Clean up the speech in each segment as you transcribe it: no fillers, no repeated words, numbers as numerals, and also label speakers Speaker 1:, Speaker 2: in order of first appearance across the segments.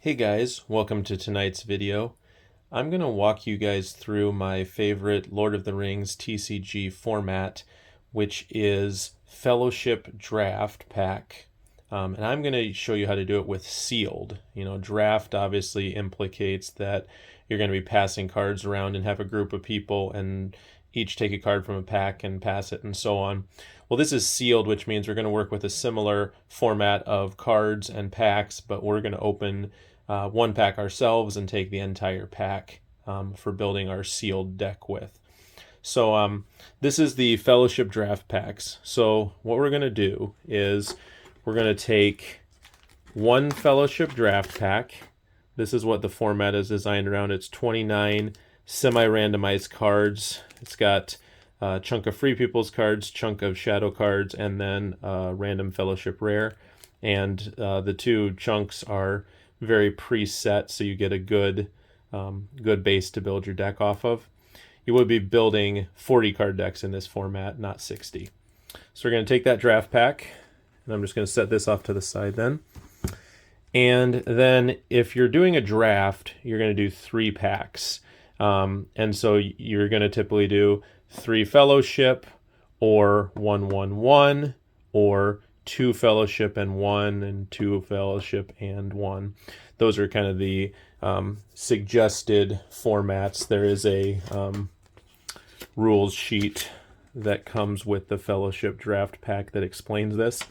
Speaker 1: Hey guys, welcome to tonight's video. I'm going to walk you guys through my favorite Lord of the Rings TCG format, which is Fellowship Draft Pack. And I'm going to show you how to do it with sealed. Draft obviously implicates that you're going to be passing cards around and have a group of people and each take a card from a pack and pass it and so on. Well, this is sealed, which means we're going to work with a similar format of cards and packs, but we're going to open one pack ourselves and take the entire pack for building our sealed deck with. So this is the Fellowship Draft Packs. So what we're going to do is we're going to take one Fellowship Draft Pack. This is what the format is designed around. It's 29 semi-randomized cards. It's got a chunk of Free People's cards, chunk of Shadow cards, and then random Fellowship Rare. And the two chunks are very preset, so you get a good base to build your deck off of. You would be building 40 card decks in this format, not 60. So we're going to take that draft pack, and I'm just going to set this off to the side then. And then if you're doing a draft, you're going to do 3 packs. And so you're going to typically do 3 Fellowship, or 1-1-1, or 2 Fellowship and 1, and 2 Fellowship and 1. Those are kind of the suggested formats. There is a rules sheet that comes with the Fellowship Draft Pack that explains this.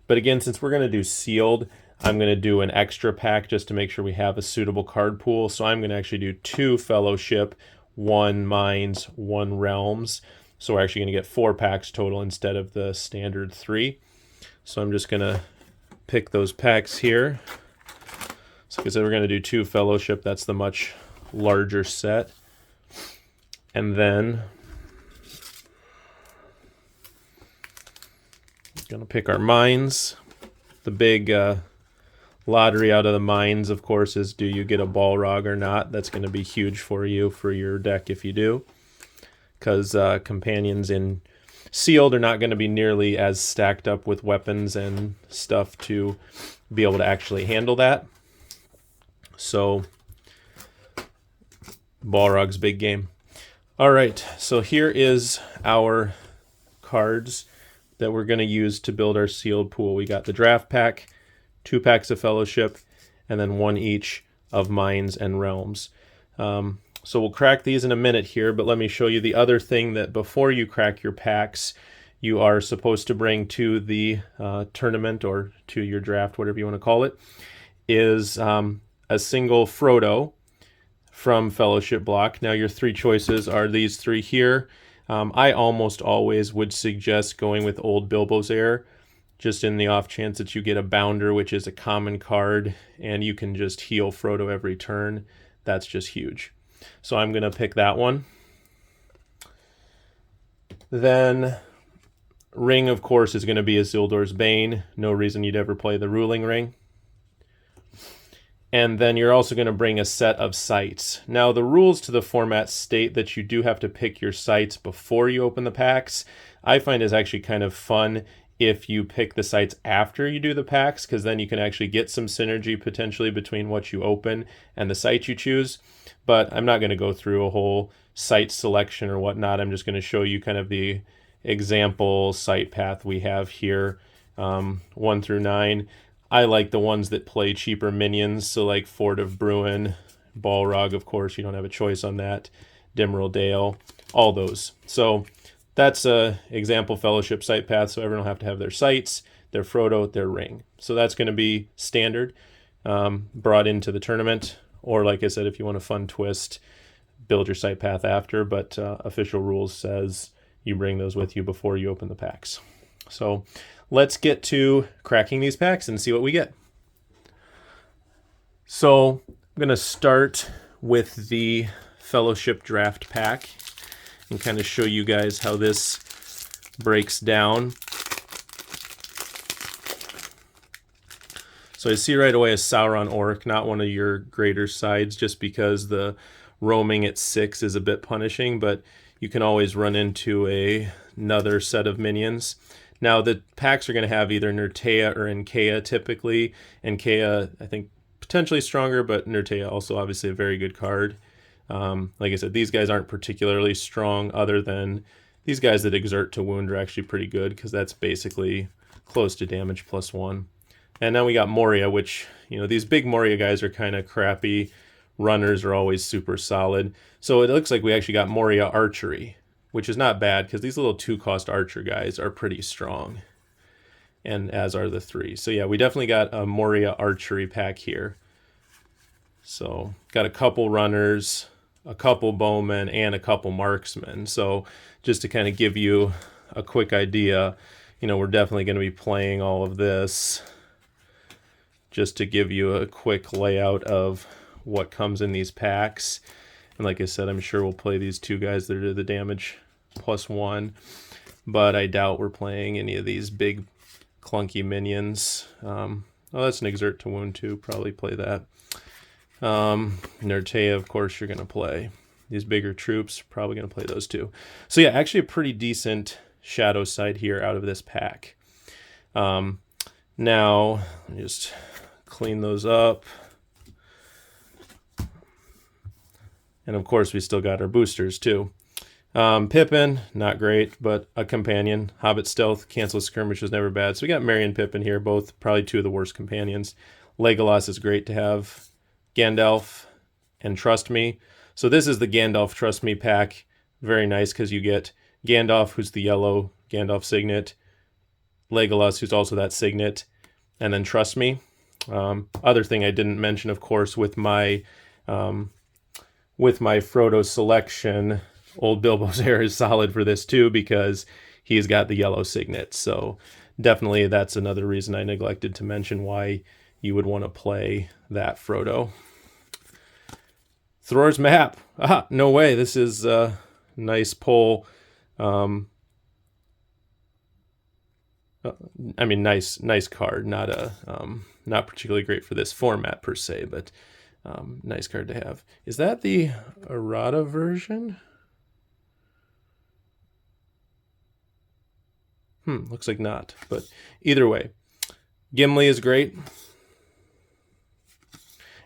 Speaker 1: But again, since we're going to do sealed, I'm going to do an extra pack just to make sure we have a suitable card pool. So I'm going to actually do 2 Fellowship, 1 Mines, 1 Realms. So we're actually going to get 4 packs total instead of the standard 3. So I'm just going to pick those packs here. So like I said, we're going to do 2 Fellowship. That's the much larger set. And then going to pick our Mines. The big lottery out of the Mines, of course, is do you get a Balrog or not? That's going to be huge for you for your deck if you do, because companions in sealed are not going to be nearly as stacked up with weapons and stuff to be able to actually handle that. So Balrog's big game. All right, so here is our cards that we're going to use to build our sealed pool. We got the draft pack, 2 packs of Fellowship, and then 1 each of Mines and Realms. So we'll crack these in a minute here, but let me show you the other thing that before you crack your packs, you are supposed to bring to the tournament or to your draft, whatever you want to call it, is a single Frodo from Fellowship block. Now your 3 choices are these 3 here. I almost always would suggest going with Old Bilbo's Heir, just in the off chance that you get a Bounder, which is a common card, and you can just heal Frodo every turn. That's just huge. So I'm going to pick that one. Then Ring, of course, is going to be Isildur's Bane. No reason you'd ever play the Ruling Ring. And then you're also going to bring a set of sites. Now, the rules to the format state that you do have to pick your sites before you open the packs. I find is actually kind of fun if you pick the sites after you do the packs, because then you can actually get some synergy potentially between what you open and the site you choose. But I'm not going to go through a whole site selection or whatnot. I'm just going to show you kind of the example site path we have here, 1 through 9. I like the ones that play cheaper minions, so like Fort of Bruin, Balrog, of course, you don't have a choice on that, Dimrill Dale, all those. So that's a example Fellowship site path, so everyone will have to have their sites, their Frodo, their Ring. So that's going to be standard, brought into the tournament, or like I said, if you want a fun twist, build your site path after, but official rules says you bring those with you before you open the packs. So let's get to cracking these packs and see what we get. So I'm going to start with the Fellowship Draft Pack and kind of show you guys how this breaks down. So I see right away a Sauron Orc, not one of your greater sides, just because the roaming at 6 is a bit punishing, but you can always run into another set of minions. Now, the packs are going to have either Nertea or Enkea typically. Enkea, I think, potentially stronger, but Nertea also obviously a very good card. Like I said, these guys aren't particularly strong, other than these guys that exert to wound are actually pretty good, because that's basically close to damage +1. And now we got Moria, which, you know, these big Moria guys are kind of crappy. Runners are always super solid. So it looks like we actually got Moria Archery, which is not bad, because these little 2-cost archer guys are pretty strong, and as are the 3. So yeah, we definitely got a Moria Archery pack here. So got a couple runners, a couple bowmen, and a couple marksmen. So just to kind of give you a quick idea, you know, we're definitely going to be playing all of this, just to give you a quick layout of what comes in these packs. And like I said, I'm sure we'll play these 2 guys that are the damage +1, but I doubt we're playing any of these big clunky minions. Oh, that's an exert to wound too, probably play that. Nertea, of course, you're going to play. These bigger troops, probably going to play those too. So yeah, actually a pretty decent shadow side here out of this pack. Now, just clean those up. And of course, we still got our boosters too. Pippin, not great, but a companion. Hobbit Stealth, Cancel Skirmish is never bad. So we got Merry and Pippin here, both probably 2 of the worst companions. Legolas is great to have. Gandalf and Trust Me. So this is the Gandalf Trust Me pack. Very nice, because you get Gandalf, who's the yellow Gandalf signet, Legolas, who's also that signet, and then Trust Me. Other thing I didn't mention, of course, with my Frodo selection, Old Bilbo's hair is solid for this too, because he's got the yellow signet. So definitely that's another reason I neglected to mention why you would want to play that Frodo. Thror's Map. Ah, no way. This is a nice pull. I mean, nice card. Not particularly great for this format per se, but nice card to have. Is that the errata version? Looks like not. But either way, Gimli is great.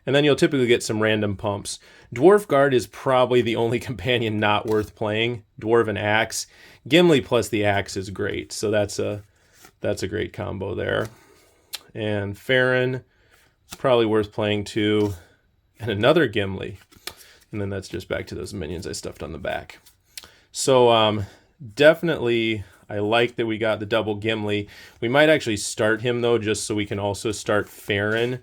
Speaker 1: And then you'll typically get some random pumps. Dwarf Guard is probably the only companion not worth playing. Dwarven Axe. Gimli plus the Axe is great. So that's a great combo there. And Farron, probably worth playing too. And another Gimli. And then that's just back to those minions I stuffed on the back. So definitely I like that we got the double Gimli. We might actually start him though, just so we can also start Farron,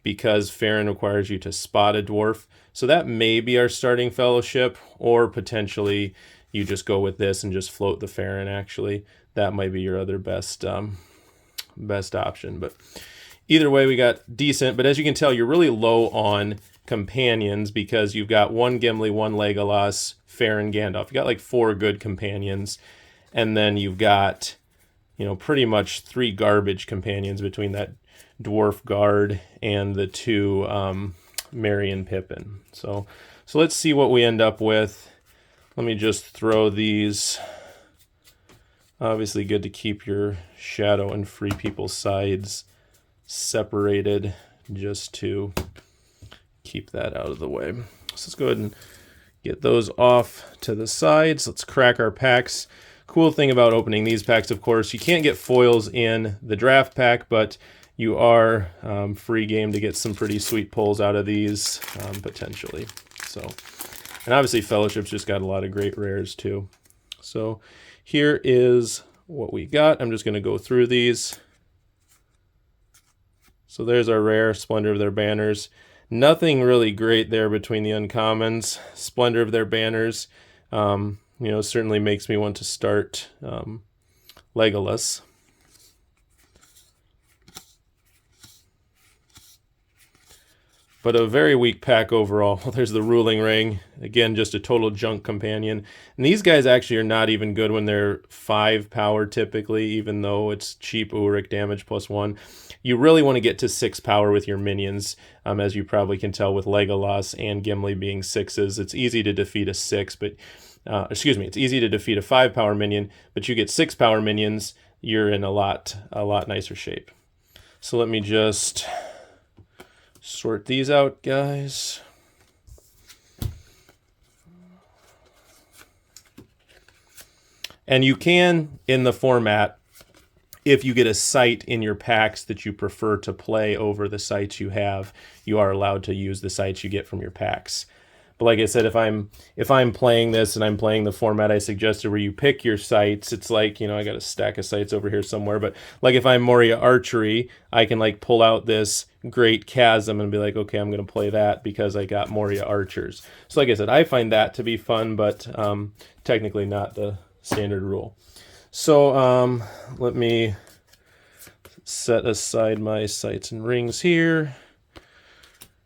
Speaker 1: because Farron requires you to spot a dwarf. So that may be our starting fellowship, or potentially you just go with this and just float the Farron actually. That might be your other best option. But either way, we got decent. But as you can tell, you're really low on companions, because you've got 1 Gimli, 1 Legolas, Farron, Gandalf. You got like 4 good companions. And then you've got, you know, pretty much 3 garbage companions between that Dwarf Guard and the 2 Merry and Pippin. So let's see what we end up with. Let me just throw these. Obviously good to keep your shadow and free people sides separated, just to keep that out of the way. So let's go ahead and get those off to the sides. Let's crack our packs. Cool thing about opening these packs, of course, you can't get foils in the draft pack, but you are free game to get some pretty sweet pulls out of these, potentially. So, and obviously Fellowship's just got a lot of great rares too. So here is what we got. I'm just going to go through these. So there's our rare, Splendor of their banners. Nothing really great there between the uncommons. Splendor of their banners, you know, certainly makes me want to start Legolas. But a very weak pack overall. There's the Ruling Ring. Again, just a total junk companion. And these guys actually are not even good when they're 5 power typically, even though it's cheap Ulrich damage +1. You really want to get to 6 power with your minions, as you probably can tell with Legolas and Gimli being 6s. It's easy to defeat a 6, but it's easy to defeat a 5 power minion, but you get 6 power minions, you're in a lot nicer shape. So let me just Sort these out, guys. And you can, in the format, if you get a site in your packs that you prefer to play over the sites you have, you are allowed to use the sites you get from your packs. But like I said, if I'm playing this and I'm playing the format I suggested where you pick your sites, it's like, I got a stack of sites over here somewhere, but like if I'm Moria Archery, I can like pull out this Great Chasm and be like, okay, I'm going to play that because I got Moria Archers. So like I said, I find that to be fun, but technically not the standard rule. So let me set aside my sights and rings here.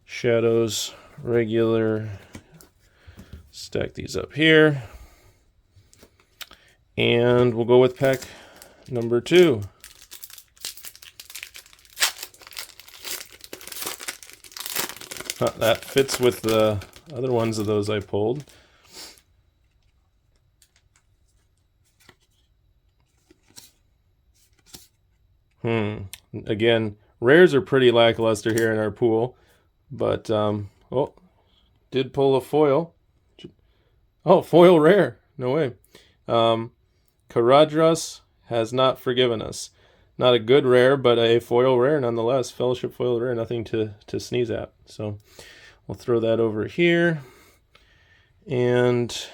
Speaker 1: Shadows, regular. Stack these up here. And we'll go with pack number 2. That fits with the other ones of those I pulled. Again, rares are pretty lackluster here in our pool, but oh, did pull a foil. Oh, foil rare. No way. Karadras has not forgiven us. Not a good rare, but a foil rare nonetheless. Fellowship foil rare, nothing to sneeze at. So we'll throw that over here. And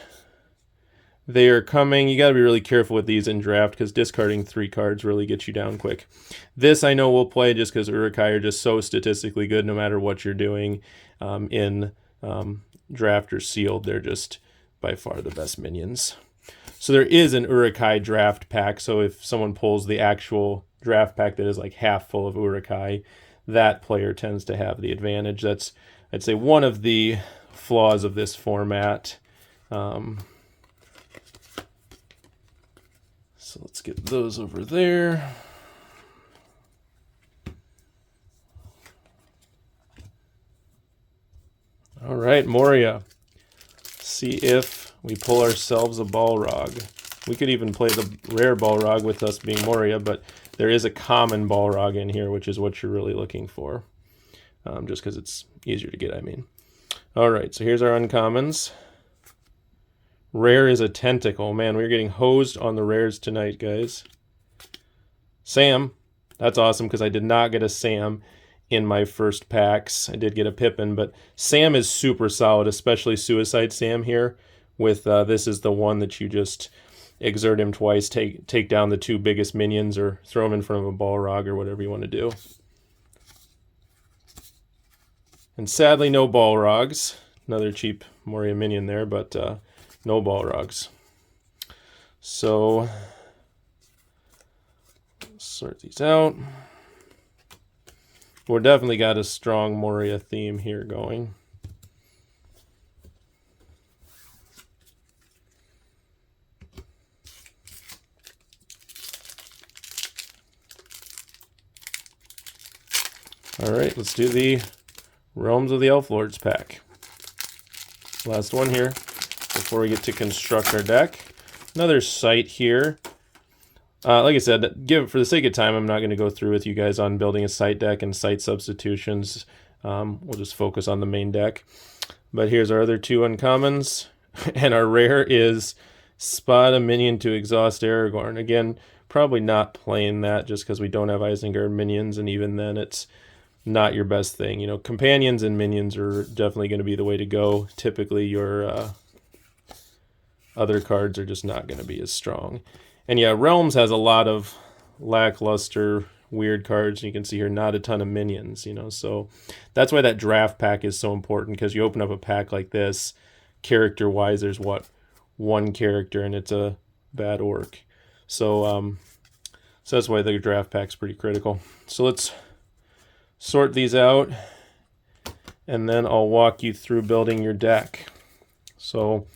Speaker 1: they are coming. You got to be really careful with these in draft because discarding 3 cards really gets you down quick. This I know we'll play just because Uruk-hai are just so statistically good no matter what you're doing in draft or sealed. They're just by far the best minions. So there is an Uruk-hai draft pack. So if someone pulls the actual draft pack that is like half full of Uruk-hai, that player tends to have the advantage. That's, I'd say, one of the flaws of this format. So let's get those over there. All right, Moria. See if we pull ourselves a Balrog. We could even play the rare Balrog with us being Moria, but there is a common Balrog in here, which is what you're really looking for. Just because it's easier to get, I mean. All right, so here's our uncommons. Rare is a Tentacle. Man, we're getting hosed on the rares tonight, guys. Sam. That's awesome because I did not get a Sam in my first packs. I did get a Pippin, but Sam is super solid, especially Suicide Sam here. With this is the one that you just exert him twice, take down the 2 biggest minions, or throw him in front of a Balrog or whatever you want to do. And sadly, no Balrogs. Another cheap Moria minion there, but no Balrogs. So sort these out. We're definitely got a strong Moria theme here going. All right, let's do the Realms of the Elf Lords pack. Last one here before we get to construct our deck. Another site here. Like I said, for the sake of time, I'm not going to go through with you guys on building a site deck and site substitutions. We'll just focus on the main deck. But here's our other 2 uncommons. And our rare is Spot a Minion to Exhaust Aragorn. Again, probably not playing that just because we don't have Isengard minions, and even then it's not your best thing. You know, companions and minions are definitely going to be the way to go. Typically, your other cards are just not going to be as strong. And yeah, Realms has a lot of lackluster, weird cards. You can see here, not a ton of minions, so that's why that draft pack is so important, because you open up a pack like this, character-wise, there's one character, and it's a bad orc. So that's why the draft pack's pretty critical. So let's sort these out, and then I'll walk you through building your deck. So